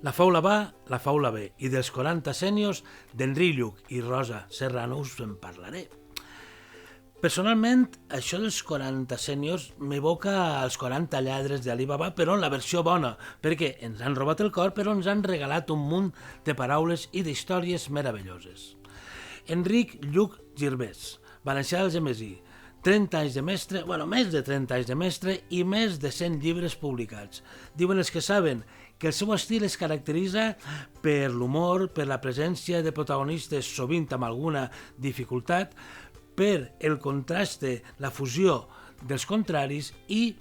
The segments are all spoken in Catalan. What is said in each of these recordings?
La faula va, la faula ve, i dels 40 sèniors d'Enric Lluch i Rosa Serrano us en parlaré. Personalment, això dels 40 sèniors m'evoca als 40 lladres d'Alibaba, però en la versió bona, perquè ens han robat el cor, però ens han regalat un munt de paraules i d'històries meravelloses. Enric Lluch Girbès, valencià del Gemesí, 30 anys de mestre, més de 30 anys de mestre i més de 100 llibres publicats. Diuen els que saben que el seu estil es caracteritza per l'humor, per la presència de protagonistes sovint amb alguna dificultat, per el contraste, la fusió dels contraris i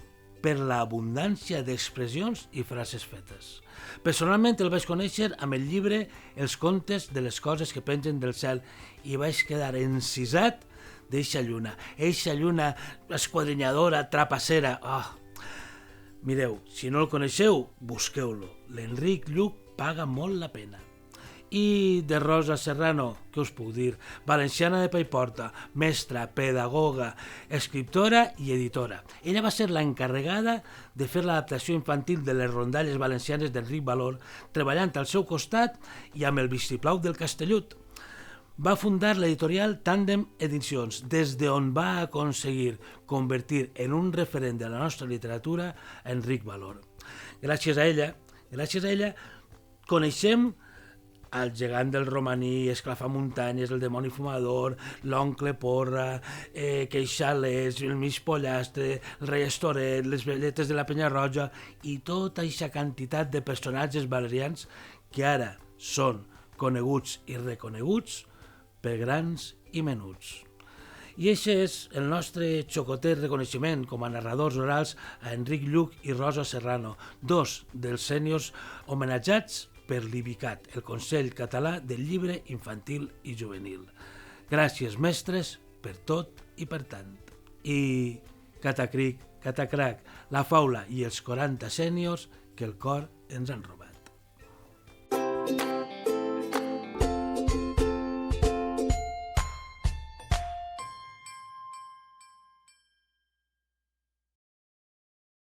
per l'abundància d'expressions i frases fetes. Personalment el vaig conèixer amb el llibre Els contes de les coses que pengen del cel i vaig quedar encisat d'eixa lluna esquadrinyadora, trapassera. Mireu, si no el coneixeu, busqueu-lo. L'Enric Lluch paga molt la pena. I de Rosa Serrano, què us puc dir? Valenciana de Paiporta, mestra, pedagoga, escriptora i editora. Ella va ser l'encarregada de fer l'adaptació infantil de les rondalles valencianes d'Enric Valor, treballant al seu costat i amb el vistiplau del Castellut. Va fundar l'editorial Tàndem Edicions, des d'on va aconseguir convertir en un referent de la nostra literatura a Enric Valor. Gràcies a ella, coneixem el gegant del romaní, Esclafamuntanyes, el dimoni fumador, l'oncle Porra, Queixalers, el mig pollastre, el rei Estoret, les velletes de la Penyarroja i tota aquesta quantitat de personatges valerians que ara són coneguts i reconeguts per grans i menuts. I aquest és el nostre xocotet reconeixement com a narradors orals a Enric Lluch i Rosa Serrano, dos dels sèniors homenatjats per l'IBICAT, el Consell Català del Llibre Infantil i Juvenil. Gràcies, mestres, per tot i per tant. I catacric, catacrac, la faula i els 40 sèniors que el cor ens han robat.